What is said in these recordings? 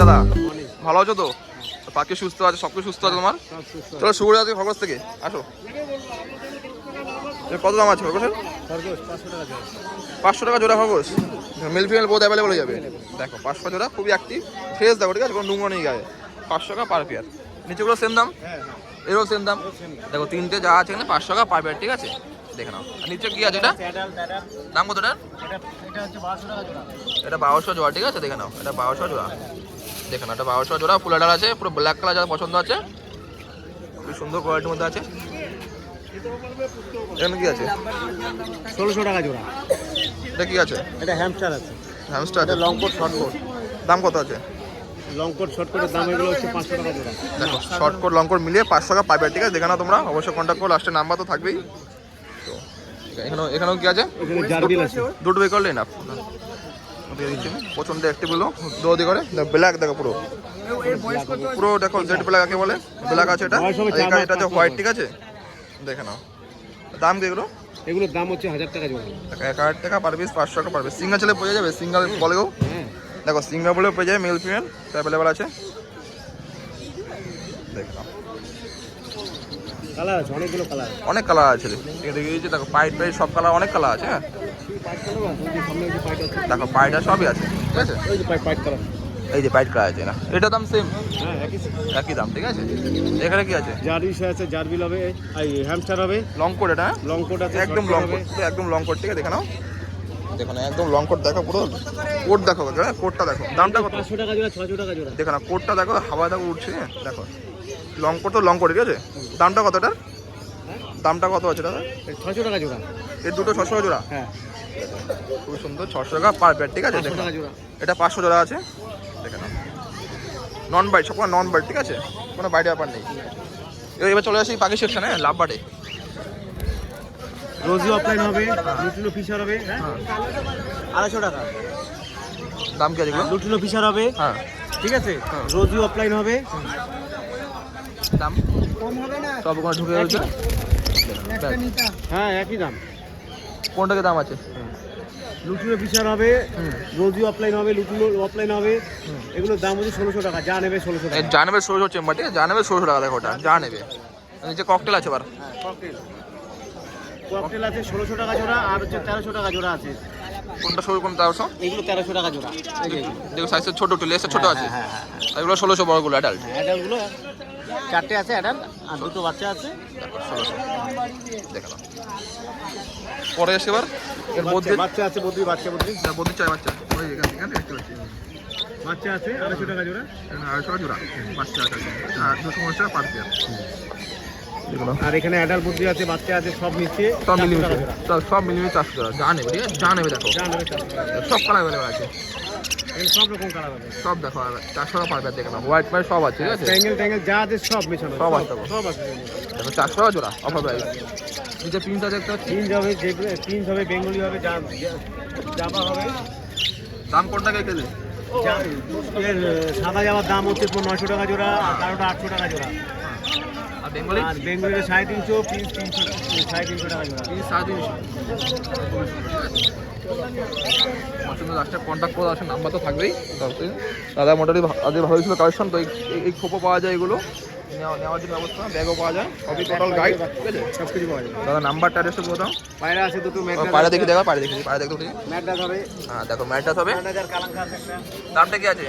দাদা, ভালো আছো তো? পাখি সুস্থ আছে, সবকিছু সুস্থ আছে তোমার? চলো শুরু আছে খরগোশ থেকে, আসো। কত দাম আছে খরগোশের? 500 টাকা জোড়া খরগোশ। মেল ফিমেল বোধ অ্যাভেলেবল হয়ে যাবে। দেখো 500 জোড়া, খুবই অ্যাক্টিভ, ফ্রেশ দেখো, ঠিক আছে, কোনো নোংরা নেই গায়ে। 500 টাকা পার পেয়ার। নিচেগুলো সেম দাম, এরও সেম দাম। দেখো তিনটে যা আছে এখানে 500 টাকা পার পেয়ার, ঠিক আছে, দেখে নাও। আর নিচে কি আছে এটা? দাম কত এটার? এটা 1200 জোড়া, ঠিক আছে, দেখে নাও। এটা 1200 জোড়া, দেখে নাও। এটা 1200 জোড়া, ফুল অ্যাডাল আছে, পুরো ব্ল্যাক কালার যারা পছন্দ আছে, খুবই সুন্দর কোয়ালিটির মধ্যে আছে। এখানে কি আছে? 1600 টাকা জোড়া। এটা কি আছে? এটা হ্যামস্টার আছে। হ্যামস্টার আছে, লং কোট শর্ট কোট। দাম কত আছে? লং কোট শর্ট কোটের দাম এগুলো হচ্ছে 500 টাকা জোড়া। দেখো শর্ট কোট লং কোট মিলিয়ে 500 টাকা পাবে, ঠিক আছে, দেখে নাও তোমরা। অবশ্যই কন্ট্যাক্ট করো, লাস্টে নাম্বার তো থাকবেই। তো এখানেও কি আছে? এখানে জারবিল আছে। দুটো বের করলে না প্রচন্ড অ্যাক্টিভ হলো, দৌড়ি করে। ব্ল্যাক দেখো, পুরো পুরো দেখো, জেড ব্ল্যাক একে বলে, ব্ল্যাক আছে এটা। এটা হচ্ছে হোয়াইট, ঠিক আছে, দেখে নাও। দাম কি এগুলো? এগুলোর দাম হচ্ছে 1000 টাকা জোড়া। 1000 টাকা পার পিস, 500 টাকা পার পিস। সিঙ্গেল ছেলে পেয়ে যাবে, সিঙ্গেল বলেও। দেখো সিঙ্গেল বলেও পেয়ে যাবে, মেল ফিমেল অ্যাভেলেবেল আছে, দেখে নাও। কালার আছে, অনেকগুলো কালার, অনেক কালার আছে, দেখেছি। দেখো পাইট পাইট সব কালার, অনেক কালার আছে। হ্যাঁ দেখো পাইটা সবই আছে, ঠিক আছে। ওই যে পাইট কালার, এই যে পাইট কালার আছে না, এটা দাম সেম, হ্যাঁ একই দাম, ঠিক আছে। এখানে কি আছে? জারবিল আছে, জারবিল হবে, এই হ্যামস্টার হবে, লং কোট, এটা লং কোট আছে, একদম লং কোট, একদম লং কোট, ঠিক আছে, দেখে নাও। দেখো না, একদম লং কোট দেখো, পুরো কোট দেখো, কোটটা দেখো। দামটা কত? 500 টাকা জোড়া, 600 টাকা জোড়া। দেখো না, কোটটা দেখো, হাওয়া দেখো উঠছে, দেখো। লং কোট তো লং কোট, ঠিক আছে। দামটা কত এটার? দামটা কত আছে দাদা? 600 টাকা জোড়া। এর দুটো 600 টাকা জোড়া, হ্যাঁ খুব সুন্দর, 600 টাকা পার পেয়ার, ঠিক আছে, 500 টাকা জোড়া। এটা 500 জোড়া আছে, দেখে নাও। নন বাইট, সব নন বাইট, ঠিক আছে, কোনো বাইট ব্যাপার নেই। এবার চলে আসি পাখি সেকশনে, লাভ বাটে। রোজি অফলাইন হবে, লুটিনো ফিশার হবে, হ্যাঁ 250 টাকা। দাম কি আছে এগুলো? লুটিনো ফিশার হবে, হ্যাঁ, ঠিক আছে। রোজি অফলাইন হবে, দাম কম হবে না, সব ওখানে ঢুকে রয়েছে। হ্যাঁ একই দাম। কোনটাকে দাম আছে? লুটিনো ফিশার হবে, রোজি অফলাইন হবে, লুটিনো অফলাইন হবে। এগুলোর দাম হচ্ছে 1600 টাকা, যা নেবে 1600 টাকা। যা নেবে 1600 চেম্বার, ঠিক আছে, যা নেবে 1600 টাকা, দেখো ওটা যা নেবে। নিচে ককটেল আছে আবার, ককটেল আছে 1600 টাকা জোড়া, আর হচ্ছে 1300 টাকা জোড়া আছে। কোনটা 16, কোনটা 1300? এগুলো 1300 টাকা জোড়া। এই যে দেখো সাইজটা ছোট, একটু লেসটা ছোট আছে। হ্যাঁ আর এগুলো 1600 বড়গুলো অ্যাডাল্ট। অ্যাডাল্টগুলো 4টে আছে অ্যাডাল্ট, আর দুটো বাচ্চা আছে। 1600, দেখো না। পরে এসে এবার এর মধ্যে বাচ্চা আছে, বদ্রি বাচ্চা, বদ্রি বদ্রি চাই বাচ্চা, ওই এখানে দেখতে পাচ্ছি বাচ্চা আছে 250 টাকা জোড়া। 250 টাকা জোড়া বাচ্চা আছে, আর 250 টাকা পার পেয়ার। আর এখানে অ্যাডাল্ট বুদ্ধি আছে, বাচ্চা আছে, সব নিচে সব মিলিয়ে সব মিলিয়ে 400 টাকা, যা নেবে, ঠিক আছে, যা নেবে। দেখো সব কালার অ্যাভেলেবেল আছে, সব রকম কালার আছে, সব দেখো 400 টাকা পার পেয়ার, দেখে না, হোয়াইট প্যান্ট সব আছে, ঠিক আছে, ট্যাঙ্গেল ট্যাঙ্গেল যা আছে সব মেশানো, সব আছে, সব আছে। দেখো 400 টাকা জোড়া, অফার প্রাইস। নিচে প্রিন্ট আছে দেখতে পাচ্ছি, তিন হবে, যেগুলো তিন হবে, বেঙ্গলি হবে, জাবা হবে। দাম কোনটা কে খেলে? এর সাদা জামার দাম হচ্ছে 900 টাকা জোড়া, আর কালোটা 800 টাকা জোড়া। আর বেঙ্গলি? আর বেঙ্গলিটা 350, পিস 350 টাকা জোড়া। 350। লাস্টে কন্ট্যাক্ট করে আসে, নাম্বার তো থাকবেই। দাদা মোটামুটি আগে ভালোই ছিল কালেকশন, তো এই খোপও পাওয়া যায়, এগুলো নেওয়ার জন্য ব্যবস্থা, ব্যাগও পাওয়া যায়, সবই টোটাল গাইড, ঠিক আছে, সব কিছু পাওয়া যায়। দাদা নাম্বারটা অ্যাড্রেসটা বলে দাও। পায়রা আছে দুটো, পায়রা দেখি, দেখা পায়রা দেখি, পায়রা দেখতে দেখি। ম্যাডাস হবে, হ্যাঁ দেখো ম্যাটটা হবে। কালাঙ্কার একটা। দামটা কি আছে?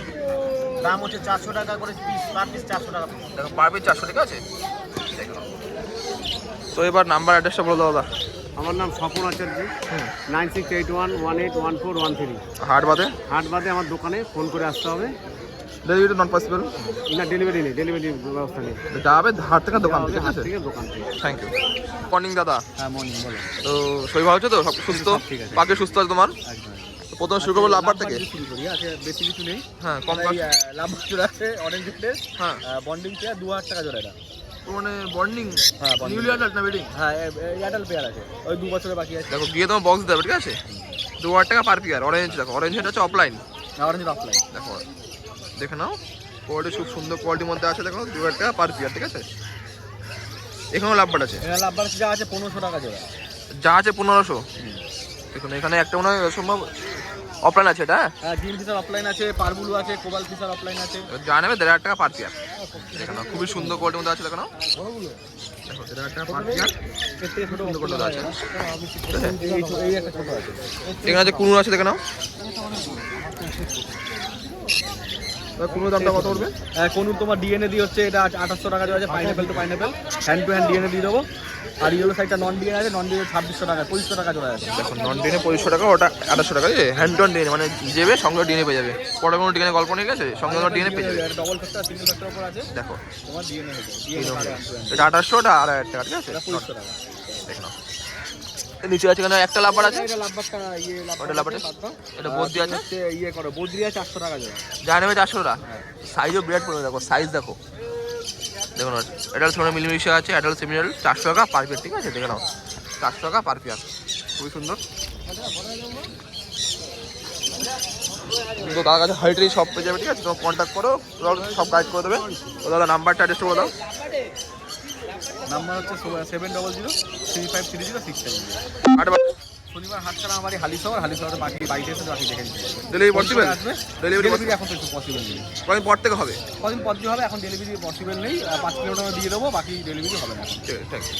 দাম হচ্ছে 400 টাকা করে পিস, পার পিস 400 টাকা। দেখো পার পিস 400 টাকা আছে, দেখো। তো এবার নাম্বার অ্যাড্রেসটা বলে দাও দাদা। আমার নাম স্বপন আচার্য, 9681181413। হাট বাদে? হাট বাদে আমার দোকানে ফোন করে আসতে হবে। Delivery not possible? না, ডেলিভারি নেই, ডেলিভারি ব্যবস্থা নেই। যাবে হাট থেকে দোকান থেকে, ঠিক হাট আছে, থেকে দোকান থেকে। Thank you. মর্নিং দাদা। হ্যাঁ মর্নিং, বলো। তো শরীর ভালো আছে তো? সব সুস্থ? ঠিক আছে। পাখি সুস্থ আছে তোমার? একদম। তো প্রথমে শুরু করবো লাভবার থেকে। শুরু করি, আছে বেশি কিছু নেই। হ্যাঁ কম কাজ। লাভবার জোড়া আছে অরেঞ্জ প্লেস, হ্যাঁ বন্ডিং পেয়ার 2000 টাকা জোড়া এটা। মানে বন্ডিং? হ্যাঁ bonding। নিউলি অ্যাডাল্ট না বেডিং? হ্যাঁ অ্যাডাল্ট পেয়ার আছে, ওই 2 বছরের বাকি আছে। দেখো গিয়ে তোমার বক্স দেবে, ঠিক আছে, 2000 টাকা পার পেয়ার। অরেঞ্জ দেখো, অরেঞ্জ এটা হচ্ছে অফলাইন, অরেঞ্জ অফলাইন। দেখো দেখে নাও, কোয়ালিটি খুব সুন্দর কোয়ালিটির মধ্যে আছে, দেখো 2000 টাকা পার পেয়ার, ঠিক আছে। এখানেও লাভবার আছে, এটা লাভবার যা আছে 1500 টাকা জোড়া। যা আছে 1500। দেখুন এখানে একটা মনে হয় সম্ভব অফলাইন আছে এটা, হ্যাঁ? হ্যাঁ গ্রিন ফিশার অফলাইন আছে, পারবুলু আছে, কোবাল ফিশার অফলাইন আছে। যা নেবে 1,500 টাকা পার পেয়ার। দেখো না, খুবই সুন্দর কোয়ালিটির মধ্যে আছে। দেখো না, দেখো 1,500 টাকা পার পেয়ার, এর থেকে ছোট সুন্দর কোয়ালিটির আছে। এই একটা ছোট আছে। এখানে যে কুনুর আছে, দেখে নাও। কুনুর দামটা কত পড়বে? কোনুর তোমার ডিএনএ দিয়ে হচ্ছে এটা 2800 টাকা দেওয়া আছে, pineapple to pineapple, hand to hand DNA দিয়ে দেবো। আর ইয়েলো সাইডটা নন ডিএনএ আছে, নন ডিএনএ 2600 টাকা, 2500 টাকা চলে আছে। দেখো নন ডিএনএ 2500 টাকা, ওটা 2800 টাকা। হ্যান্ড টু ডিএনএ মানে যাবে সঙ্গে ডিএনএ পেয়ে যাবে। পরে কোনো ডিএনএ গল্প নেই, গেছে সঙ্গে কোনো ডিএনএ পেয়ে যাবে। ডবল ফ্যাক্টর সিঙ্গেল ফ্যাক্টর উপর আছে, দেখো তোমার ডিএনএ হয়ে যাবে। এটা 2800, ওটা 2,500 টাকা, ঠিক আছে? 2500 টাকা। দেখো না, এর নিচে আছে কেন একটা লাভার আছে, এটা লাভবারটা ওটা লাভারটা, এটা বদ্রি আছে, হচ্ছে ইয়ে করো বদ্রি আছে 800 টাকা দেওয়া। যা নেবে 400 টাকা। সাইজও বিরাট পড়বে, দেখো সাইজ দেখো। দেখুন অ্যাডাল্ট ছোটো মিলিমিশে আছে, অ্যাডাল্ট সেমিনাল 400 টাকা পার পেয়ার, ঠিক আছে? দেখে নাও 400 টাকা পার পেয়ার, খুবই সুন্দর। তো তার কাছে হাইটরি সব পেয়ে যাবে, ঠিক আছে? তোমার কন্ট্যাক্ট করো, ওরা সব গাইড করে দেবে। ওদের নাম্বারটা অ্যাড্রেসটা বলে দাও। নাম্বার হচ্ছে 7003530670। শনিবার হাট ছাড়া আমার হালিশহর বাকি বাড়িতে এসে বাকি দেখে নিতে হবে। Delivery possible? আসবে ডেলিভারি ডেলিভারি এখন তো একটু পসিবল নেই, কদিন পর থেকে হবে? কদিন পর দিয়ে হবে, এখন ডেলিভারি পসিবল নেই। 5 কিলোমিটার দিয়ে দেবো, বাকি ডেলিভারি হবে না এখন। ঠিক আছে, থ্যাংক ইউ।